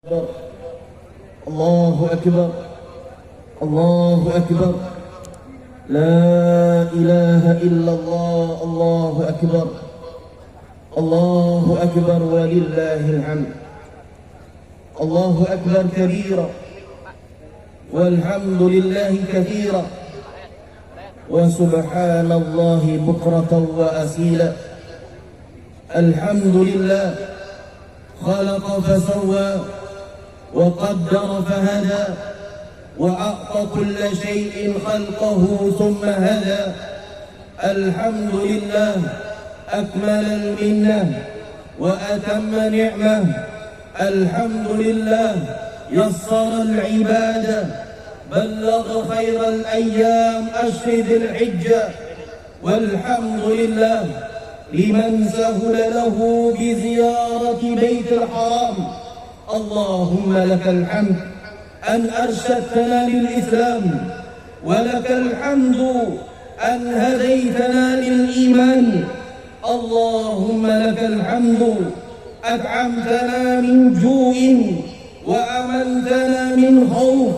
أكبر الله أكبر الله أكبر لا إله إلا الله الله أكبر الله أكبر ولله الحمد الله أكبر كبيرا والحمد لله كثيرا وسبحان الله بكرة وأصيلا الحمد لله خلق فسوى وقدر فهدى وأعطى كل شيء خلقه ثم هدى الحمد لله أكمل المنة وأتم نعمة الحمد لله يسر العبادة بلغ خير الأيام أشهد الحجة والحمد لله لمن سهل له بزيارة بيت الحرام اللهم لك الحمد أن أرشدتنا للإسلام ولك الحمد أن هديتنا للإيمان اللهم لك الحمد أطعمتنا من جوع وأمنتنا من خوف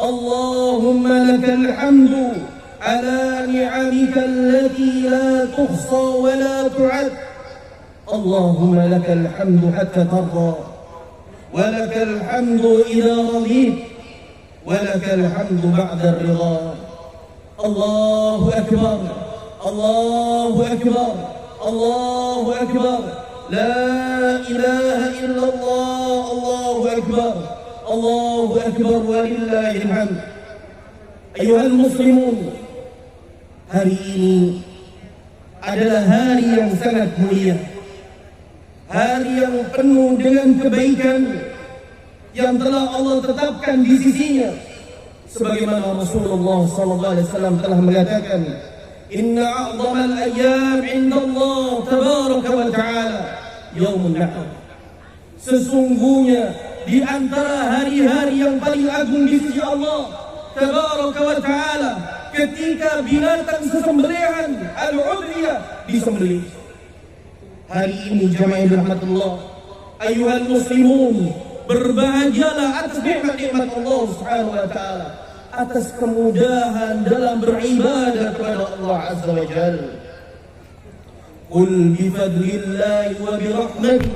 اللهم لك الحمد على نعمك التي لا تحصى ولا تعد اللهم لك الحمد حتى ترضى ولك الحمد إذا رضيت ولك الحمد بعد الرضا الله أكبر الله أكبر الله أكبر لا إله إلا الله الله أكبر الله أكبر ولله الحمد أيها المسلمون hari ini adalah hari yang sangat mulia, hari yang penuh dengan kebaikan yang telah Allah tetapkan di sisinya, sebagaimana Rasulullah SAW telah mengatakan, Inna a'zamal ayyam indallah tabaraka wa ta'ala yaumun nahr. Sesungguhnya di antara hari-hari yang paling agung di sisi Allah tabaraka wa ta'ala ketika binatang sesembelihan al-udhiyah disembelih. Hari ini jamaah rahmatullah, ayuhal muslimun, berbahagialah atas nikmat-nikmat Allah Subhanahu wa taala, atas kemudahan dalam beribadah kepada Allah Azza wa Jalla. Qul bi fadlillahi wa bi rahmatihi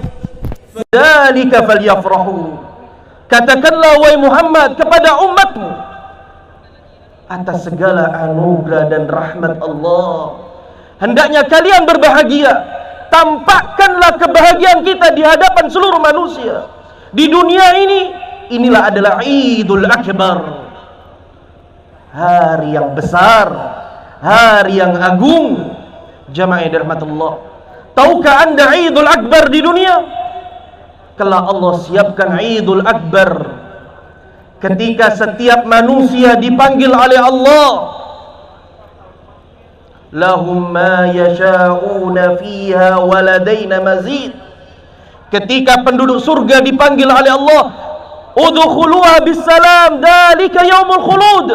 fadzalika falyafrahu. Katakanlah wahai Muhammad kepada umatmu, atas segala anugerah dan rahmat Allah hendaknya kalian berbahagia. Tampakkanlah kebahagiaan kita di hadapan seluruh manusia di dunia ini. Inilah adalah Idul Akbar, hari yang besar, hari yang agung. Jamaah rahmatullah, tahukah anda Idul Akbar di dunia? Kalau Allah siapkan Idul Akbar ketika setiap manusia dipanggil oleh Allah, lahum ma yasha'una fiha waladaina mazid. Ketika penduduk surga dipanggil oleh Allah, udkhuluha bisalam dzalika yaumul khulud.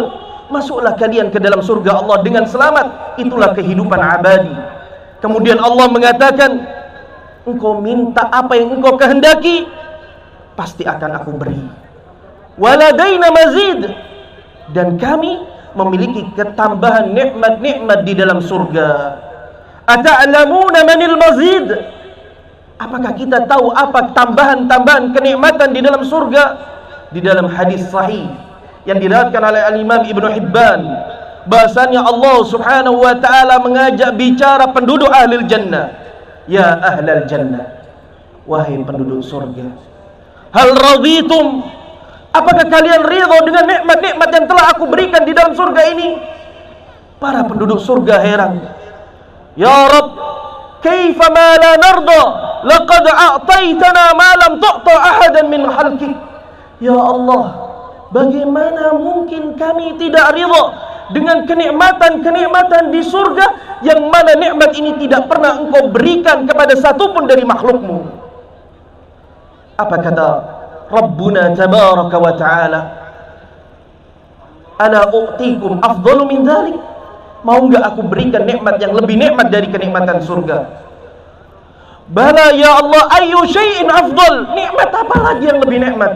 Masuklah kalian ke dalam surga Allah dengan selamat, itulah kehidupan abadi. Kemudian Allah mengatakan, engkau minta apa yang engkau kehendaki, pasti akan aku beri. Waladaina mazid, dan kami memiliki ketambahan nikmat-nikmat di dalam surga. Ata'lamuna manil mazid? Apakah kita tahu apa tambahan-tambahan kenikmatan di dalam surga? Di dalam hadis sahih yang diriwayatkan oleh Al-Imam Ibnu Hibban, bahasanya Allah Subhanahu wa taala mengajak bicara penduduk ahlil jannah, ya ahlal jannah, wahai penduduk surga, hal raditum, apakah kalian ridha dengan nikmat-nikmat yang telah aku berikan di dalam surga ini? Para penduduk surga heran. Ya Rabb, kaifa ma la narda? Laqad a'taitana ma lam tu'ta ahadan min khalqik. Ya Allah, bagaimana mungkin kami tidak ridha dengan kenikmatan-kenikmatan di surga yang mana nikmat ini tidak pernah engkau berikan kepada satupun dari makhlukmu? Apa kata Rabbuna tabaraka wa ta'ala? Ala u'tikum afdalu min dhalik? Mau enggak aku berikan nikmat yang lebih nikmat dari kenikmatan surga? Bala ya Allah, ayu syai'in afdal. Nikmat apa lagi yang lebih nikmat?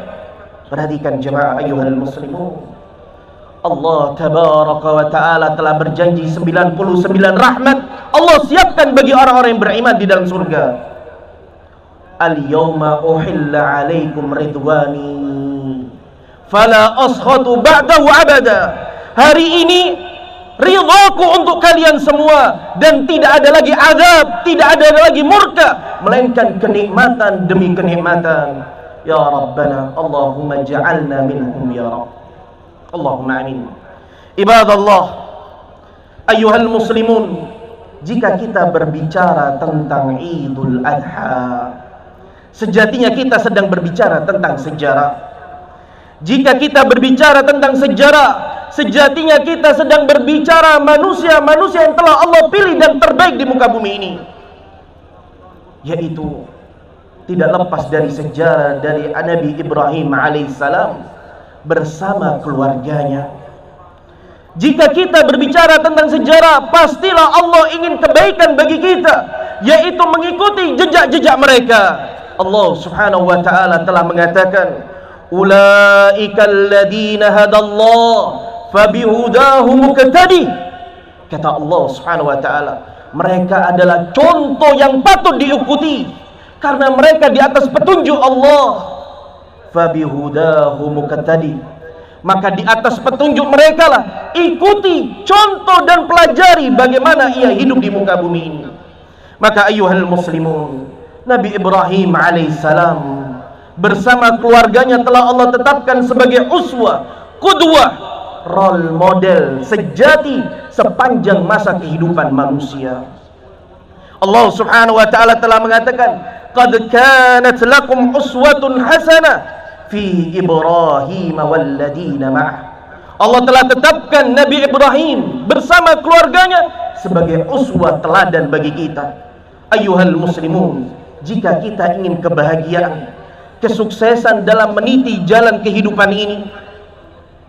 Perhatikan jemaah ayyuhal muslimun. Allah tabaraka wa ta'ala telah berjanji 99 rahmat Allah siapkan bagi orang-orang yang beriman di dalam surga. Al-yawma uhilla alaikum ridwani fala askhatu ba'dahu abada. Hari ini ridhaku untuk kalian semua dan tidak ada lagi azab, tidak ada lagi murka, melainkan kenikmatan demi kenikmatan. Ya Rabbana, Allahumma ja'alna minhum ya Rabb. Allahumma amin. Ibadallah, ayyuhal muslimun, jika kita berbicara tentang Idul Adha, sejatinya kita sedang berbicara tentang sejarah. Jika kita berbicara tentang sejarah, sejatinya kita sedang berbicara manusia-manusia yang telah Allah pilih dan terbaik di muka bumi ini, yaitu tidak lepas dari sejarah dari Nabi Ibrahim alaihissalam bersama keluarganya. Jika kita berbicara tentang sejarah, pastilah Allah ingin kebaikan bagi kita, yaitu mengikuti jejak-jejak mereka. Allah subhanahu wa ta'ala telah mengatakan, ulaika alladhina hadallah fabihudahu muqtadi. Kata Allah subhanahu wa ta'ala, mereka adalah contoh yang patut diikuti karena mereka di atas petunjuk Allah. Fabihudahu muqtadi, maka di atas petunjuk mereka lah ikuti, contoh dan pelajari bagaimana ia hidup di muka bumi ini. Maka ayyuhal muslimun, Nabi Ibrahim alaihissalam bersama keluarganya telah Allah tetapkan sebagai uswah, qudwah, role model sejati sepanjang masa kehidupan manusia. Allah subhanahu wa ta'ala telah mengatakan, qad kanat lakum uswatun hasanah fi Ibrahim walladina ma'ah. Allah telah tetapkan Nabi Ibrahim bersama keluarganya sebagai uswah teladan bagi kita. Ayyuhal muslimun, jika kita ingin kebahagiaan, kesuksesan dalam meniti jalan kehidupan ini,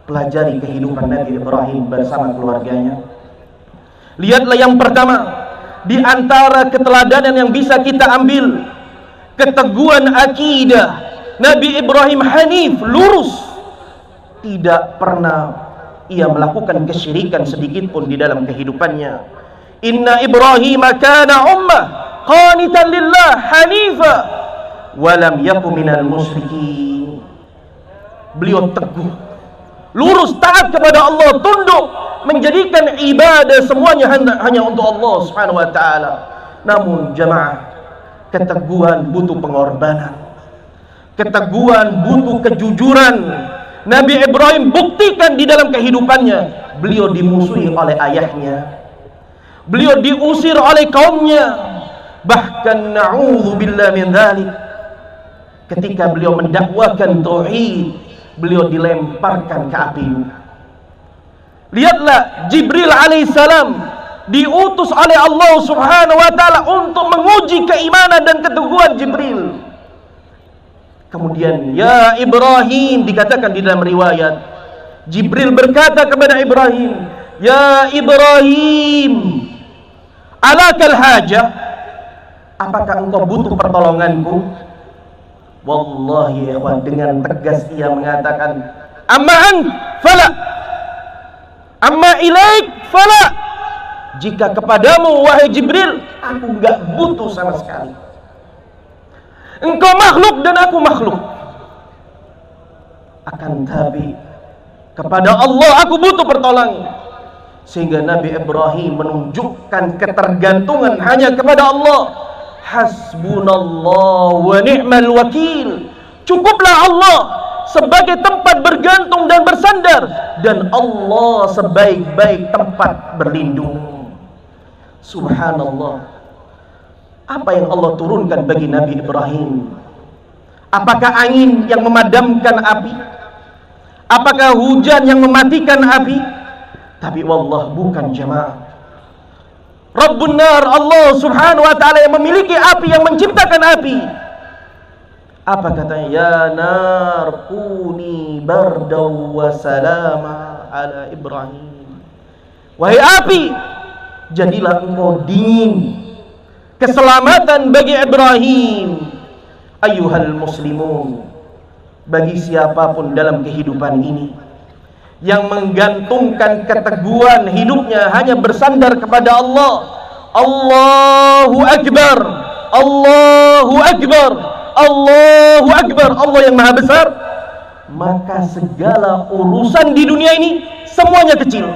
pelajari kehidupan Nabi Ibrahim bersama keluarganya. Lihatlah yang pertama, di antara keteladanan yang bisa kita ambil, keteguhan akidah. Nabi Ibrahim hanif, lurus, tidak pernah ia melakukan kesyirikan sedikit pun di dalam kehidupannya. Inna Ibrahim kana ummah qanitan lillah hanifa wa lam yakun minal musyrikin. Beliau teguh, lurus, taat kepada Allah, tunduk, menjadikan ibadah semuanya hanya untuk Allah subhanahu wa ta'ala. Namun jemaah, keteguhan butuh pengorbanan, keteguhan butuh kejujuran. Nabi Ibrahim buktikan di dalam kehidupannya. Beliau dimusuhi oleh ayahnya, beliau diusir oleh kaumnya, bahkan na'udzubillah min dzalik, ketika beliau mendakwakan tauhid, beliau dilemparkan ke api. Lihatlah Jibril alaihissalam diutus oleh Allah subhanahu wa ta'ala untuk menguji keimanan dan keteguhan Jibril. Kemudian ya Ibrahim, dikatakan di dalam riwayat, Jibril berkata kepada Ibrahim, ya Ibrahim, alakal hajah, apakah engkau butuh pertolonganku? Wallahi ya, dengan tegas ia mengatakan, amma ant fala, amma ilaik fala. Jika kepadamu wahai Jibril, aku enggak butuh sama sekali. Engkau makhluk dan aku makhluk. Akan tapi kepada Allah aku butuh pertolongan. Sehingga Nabi Ibrahim menunjukkan ketergantungan hanya kepada Allah. Hasbunallah wa ni'mal wakil. Cukuplah Allah sebagai tempat bergantung dan bersandar, dan Allah sebaik-baik tempat berlindung. Subhanallah. Apa yang Allah turunkan bagi Nabi Ibrahim? Apakah angin yang memadamkan api? Apakah hujan yang mematikan api? Tapi wallah, bukan jemaah. Rabbun nar, Allah subhanahu wa ta'ala yang memiliki api, yang menciptakan api. Apa katanya? Ya nar kuni bardaw wa salama ala Ibrahim. Wahai api, jadilah engkau dingin, keselamatan bagi Ibrahim. Ayyuhal muslimun, bagi siapapun dalam kehidupan ini yang menggantungkan keteguhan hidupnya hanya bersandar kepada Allah, Allahu Akbar, Allahu Akbar, Allahu Akbar, Allah yang maha besar, maka segala urusan di dunia ini semuanya kecil,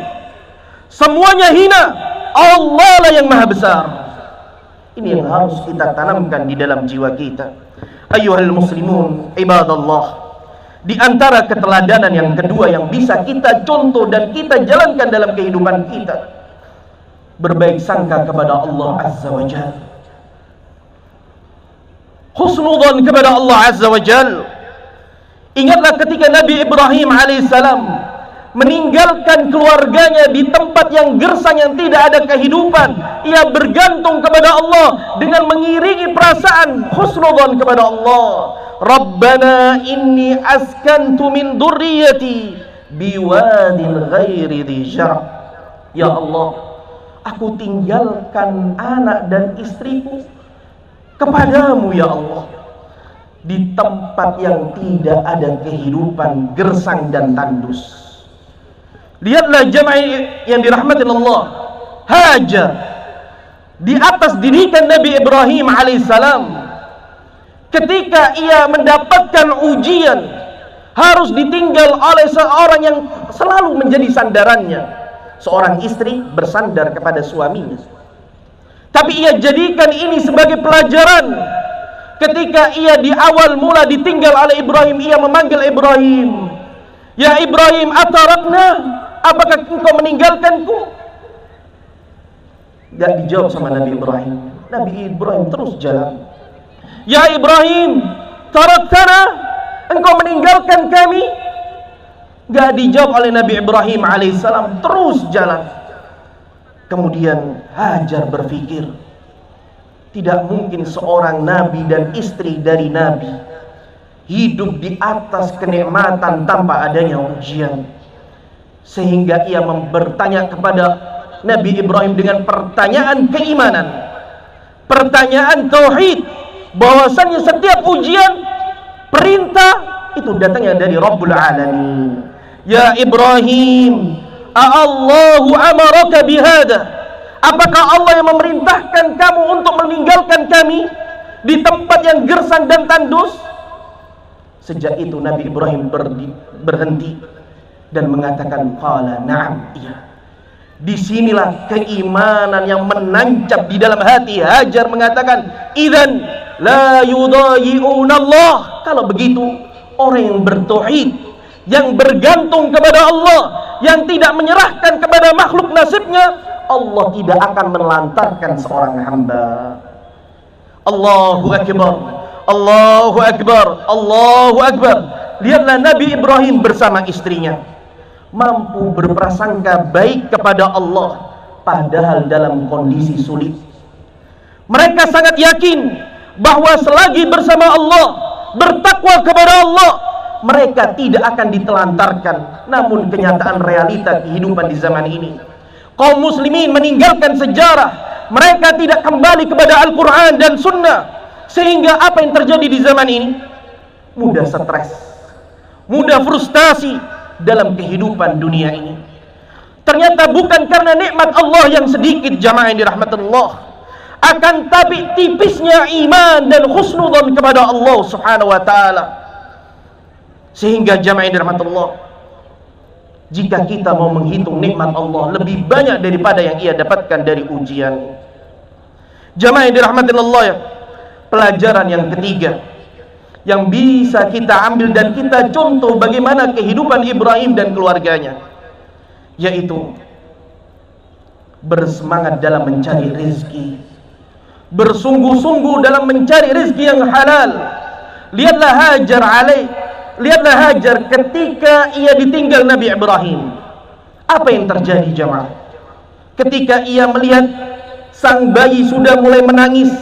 semuanya hina. Allah lah yang maha besar. Ini yang harus kita tanamkan di dalam jiwa kita. Ayyuhal muslimun ibadallah, di antara keteladanan yang kedua yang bisa kita contoh dan kita jalankan dalam kehidupan kita, berbaik sangka kepada Allah Azza wa Jalla, husnudzan kepada Allah Azza wa Jalla. Ingatlah ketika Nabi Ibrahim alaihissalam meninggalkan keluarganya di tempat yang gersang, yang tidak ada kehidupan, ia bergantung kepada Allah dengan mengiringi perasaan husnudzan kepada Allah. Rabbana inni askantu min dzurriyyati biwadin ghairi dzi zar'. Ya Allah, aku tinggalkan anak dan istriku kepadamu ya Allah, di tempat yang tidak ada kehidupan, gersang dan tandus. Lihatlah jamaah yang dirahmati Allah, Hajar di atas didikan Nabi Ibrahim alaihissalam, ketika ia mendapatkan ujian harus ditinggal oleh seorang yang selalu menjadi sandarannya, seorang istri bersandar kepada suaminya, tapi ia jadikan ini sebagai pelajaran. Ketika ia di awal mula ditinggal oleh Ibrahim, ia memanggil Ibrahim, ya Ibrahim, atarakna, apakah engkau meninggalkanku? Gak dijawab sama Nabi Ibrahim. Nabi Ibrahim terus jalan. Ya Ibrahim, taraktana, engkau meninggalkan kami? Gak dijawab oleh Nabi Ibrahim alaihissalam, terus jalan. Kemudian Hajar berpikir, tidak mungkin seorang nabi dan istri dari nabi hidup di atas kenikmatan tanpa adanya ujian. Sehingga ia bertanya kepada Nabi Ibrahim dengan pertanyaan keimanan, pertanyaan tauhid, bahwasannya setiap ujian, perintah itu datangnya dari Rabbul Alamin. Ya Ibrahim, Allahu amaraka bihada, apakah Allah yang memerintahkan kamu untuk meninggalkan kami di tempat yang gersang dan tandus? Sejak itu Nabi Ibrahim berhenti dan mengatakan, qala na'am, iya. Disinilah keimanan yang menancap di dalam hati. Hajar mengatakan, idzan la yudayi'una Allah. Kalau begitu, orang yang bertauhid, yang bergantung kepada Allah, yang tidak menyerahkan kepada makhluk nasibnya, Allah tidak akan menelantarkan seorang hamba. Allahu Akbar, Allahu Akbar, Allahu Akbar. Lihatlah Nabi Ibrahim bersama istrinya mampu berprasangka baik kepada Allah padahal dalam kondisi sulit. Mereka sangat yakin bahwa selagi bersama Allah, bertakwa kepada Allah, mereka tidak akan ditelantarkan. Namun kenyataan realita kehidupan di zaman ini, kaum muslimin meninggalkan sejarah, mereka tidak kembali kepada Al-Quran dan Sunnah. Sehingga apa yang terjadi di zaman ini? Mudah stres, mudah frustasi dalam kehidupan dunia ini. Ternyata bukan karena nikmat Allah yang sedikit, jamaah yang dirahmati Allah, akan tapi tipisnya iman dan husnudzan kepada Allah subhanahu wa ta'ala. Sehingga jamaah yang dirahmati Allah, jika kita mau menghitung nikmat Allah, lebih banyak daripada yang ia dapatkan dari ujian. Jamaah yang dirahmati Allah, ya, pelajaran yang ketiga yang bisa kita ambil dan kita contoh bagaimana kehidupan Ibrahim dan keluarganya, yaitu bersemangat dalam mencari rezeki, bersungguh-sungguh dalam mencari rezeki yang halal. Lihatlah Hajar ketika ia ditinggal Nabi Ibrahim. Apa yang terjadi jamaah? Ketika ia melihat sang bayi sudah mulai menangis,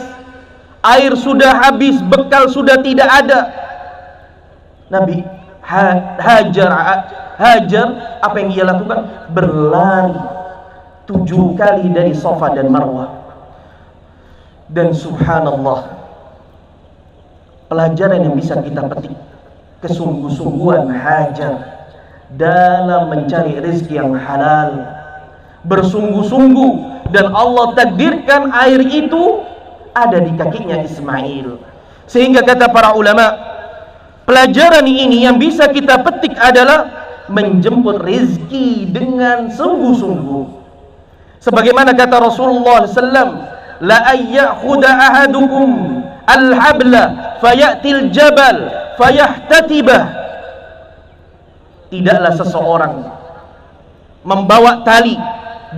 air sudah habis, bekal sudah tidak ada, Nabi Hajar apa yang ia lakukan? Berlari 7 kali dari Safa dan Marwah. Dan subhanallah, pelajaran yang bisa kita petik, kesungguh-sungguhan Hajar dalam mencari rezeki yang halal, bersungguh-sungguh, dan Allah takdirkan air itu ada di kakinya Ismail. Sehingga kata para ulama, pelajaran ini yang bisa kita petik adalah menjemput rezeki dengan sungguh-sungguh. Sebagaimana kata Rasulullah SAW, la ayyakhudha ahadukum al-habla fayatil jabal fayahtatibah. Tidaklah seseorang membawa tali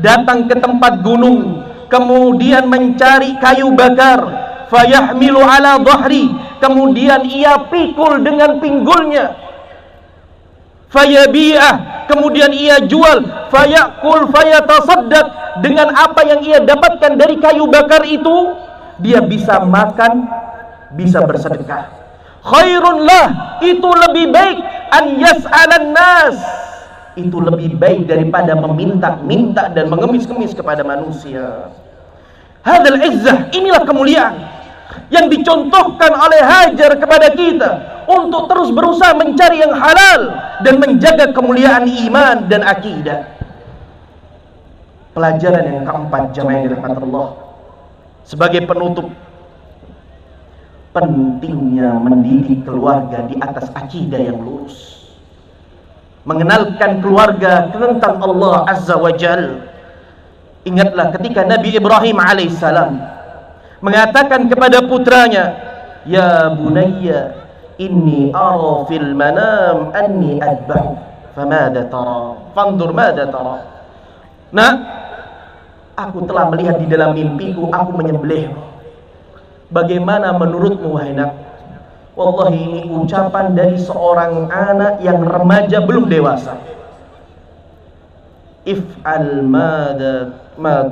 datang ke tempat gunung, kemudian mencari kayu bakar, fayahmilu ala dhahri, kemudian ia pikul dengan pinggulnya, fayabi'ah, kemudian ia jual, fayakul fayatasaddaq, dengan apa yang ia dapatkan dari kayu bakar itu dia bisa makan, bisa bersedekah. Khairun lah, itu lebih baik, an yas'alan nas, itu lebih baik daripada meminta-minta dan mengemis-kemis kepada manusia. Hadzal izzah, inilah kemuliaan yang dicontohkan oleh Hajar kepada kita untuk terus berusaha mencari yang halal dan menjaga kemuliaan iman dan akidah. Pelajaran yang keempat, jamaah yang dirahmati Allah, sebagai penutup, pentingnya mendidik keluarga di atas akidah yang lurus, mengenalkan keluarga tentang Allah Azza wa Jal. Ingatlah ketika Nabi Ibrahim alaihissalam mengatakan kepada putranya, ya bunayya inni ara fil manam anni adbahuk famada tara fanzur mada tara. Nah, aku telah melihat di dalam mimpiku aku menyembelihmu. Bagaimana menurutmu wahai nak? Wallahi, ini ucapan dari seorang anak yang remaja belum dewasa. If'al ma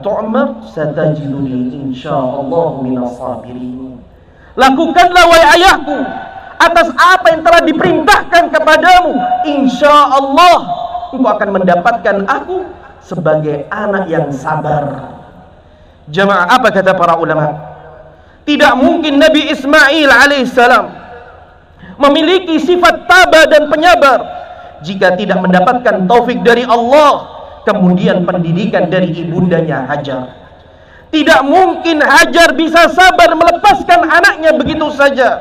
tu'mar satajiduni insyaallah minas sabirin. Lakukanlah wahai ayahku atas apa yang telah diperintahkan kepadamu, insyaallah engkau akan mendapatkan aku sebagai anak yang sabar. Jamaah, apa kata para ulama? Tidak mungkin Nabi Ismail alaihissalam memiliki sifat tabah dan penyabar jika tidak mendapatkan taufik dari Allah, kemudian pendidikan dari ibundanya Hajar. Tidak mungkin Hajar bisa sabar melepaskan anaknya begitu saja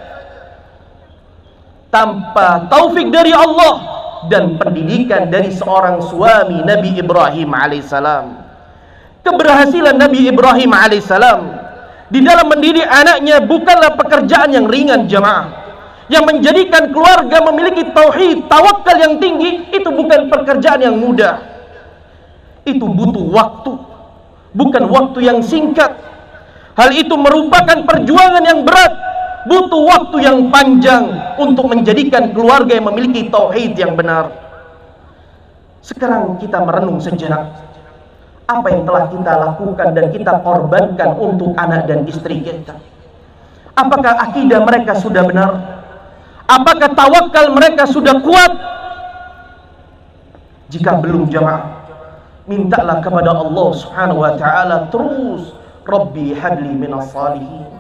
tanpa taufik dari Allah dan pendidikan dari seorang suami Nabi Ibrahim alaihissalam. Keberhasilan Nabi Ibrahim alaihissalam di dalam mendidik anaknya bukanlah pekerjaan yang ringan, jamaah. Yang menjadikan keluarga memiliki tauhid, tawakal yang tinggi, itu bukan pekerjaan yang mudah. Itu butuh waktu, bukan waktu yang singkat. Hal itu merupakan perjuangan yang berat, butuh waktu yang panjang untuk menjadikan keluarga yang memiliki tauhid yang benar. Sekarang kita merenung sejenak, apa yang telah kita lakukan dan kita korbankan untuk anak dan istri kita. Apakah akidah mereka sudah benar? Apakah tawakal mereka sudah kuat? Jika belum, jamaah, mintalah kepada Allah Subhanahu wa taala terus, Rabbi habli minas salihin.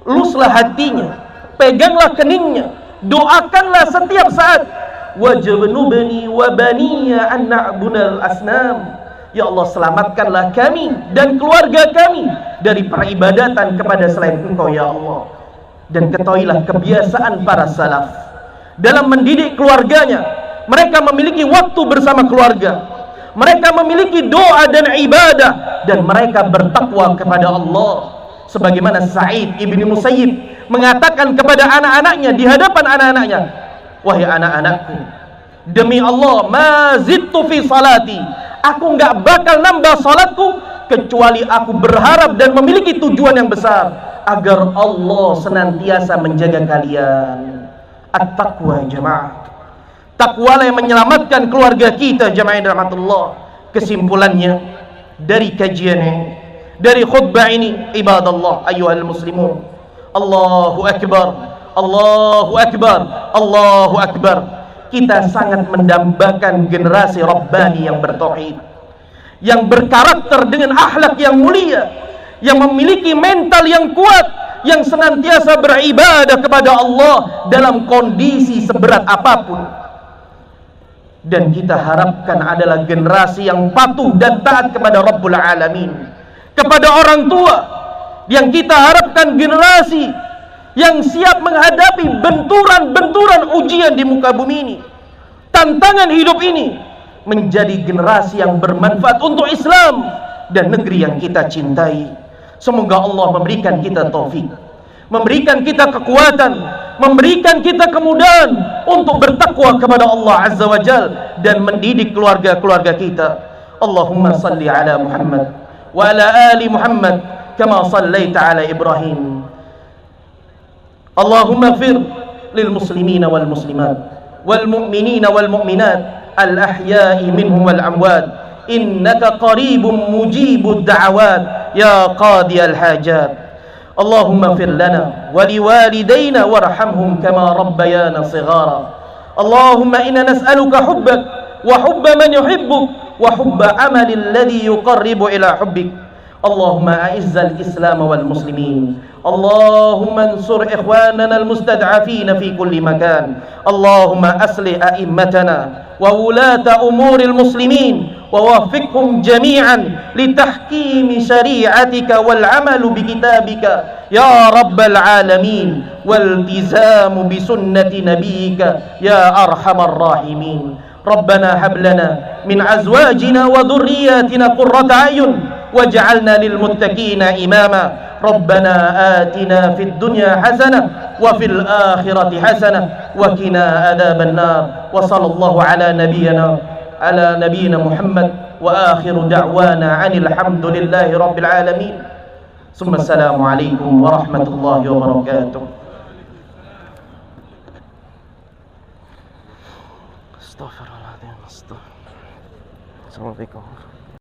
Luslah hatinya, peganglah keningnya, doakanlah setiap saat, waj'alni wa baniya an na'budal asnam. Ya Allah, selamatkanlah kami dan keluarga kami dari peribadatan kepada selain Engkau ya Allah. Dan ketahuilah kebiasaan para salaf dalam mendidik keluarganya, mereka memiliki waktu bersama keluarga, mereka memiliki doa dan ibadah, dan mereka bertakwa kepada Allah. Sebagaimana Sa'id ibn Musayyib mengatakan kepada anak-anaknya di hadapan anak-anaknya, wahai anak-anakku, demi Allah, ma zidtu fi salati, aku enggak bakal nambah salatku kecuali aku berharap dan memiliki tujuan yang besar, agar Allah senantiasa menjaga kalian. At-taqwa, jamaah. Takwalah yang menyelamatkan keluarga kita, jamaah yang dirahmatullah. Kesimpulannya dari kajian ini, dari khutbah ini, ibadallah ayyuhal muslimun, Allahu akbar, Allahu akbar, Allahu akbar. Kita sangat mendambakan generasi Rabbani yang bertauhid, yang berkarakter dengan akhlak yang mulia, yang memiliki mental yang kuat, yang senantiasa beribadah kepada Allah dalam kondisi seberat apapun. Dan kita harapkan adalah generasi yang patuh dan taat kepada Rabbul Alamin, kepada orang tua. Yang kita harapkan generasi yang siap menghadapi benturan-benturan ujian di muka bumi ini, tantangan hidup ini, menjadi generasi yang bermanfaat untuk Islam dan negeri yang kita cintai. Semoga Allah memberikan kita taufik, memberikan kita kekuatan, memberikan kita kemudahan untuk bertakwa kepada Allah Azza wa Jal dan mendidik keluarga-keluarga kita. Allahumma salli ala Muhammad wa ala ali Muhammad kama sallaita ala Ibrahim. Allahumma fir lil muslimina wal muslimat wal mu'minina wal mu'minat al ahya'i minhum wal amwat innaka qaribun mujibud da'awat ya qadiyal hajat. Allahumma fir lana wa liwalidayna warhamhum kama rabbayana shighara. Allahumma inna nas'aluka hubbak wa hubba man yuhibbuk wa hubba amali alladhi yuqarribu ila hubbik. Allahumma a'izzal Islam wal muslimin. Allahumma ansur ikhwanana al-mustad'afina fi kulli makan. Allahumma aslih a'immatana wa wulata umuril muslimin wa waffiqhum jami'an litahkimi syari'atika wal amalu bi kitabika ya rabbal alamin wal iltizamu bi sunnati nabiyyika ya arhamar rahimin. Rabbana hab lana min azwajina wa dhurriyyatina qurrata a'yun waj'alna lil muttaqina imama. Rabbana atina fid dunya hasanah wa fil akhirati hasanah wa qina adzaban nar. Wa sallallahu ala nabiyyina Muhammad wa akhiru da'wana 'anil hamdulillahi rabbil alamin. Summa assalamu alaikum warahmatullahi wabarakatuh. Astaghfirullahaladzim. Assalamualaikum.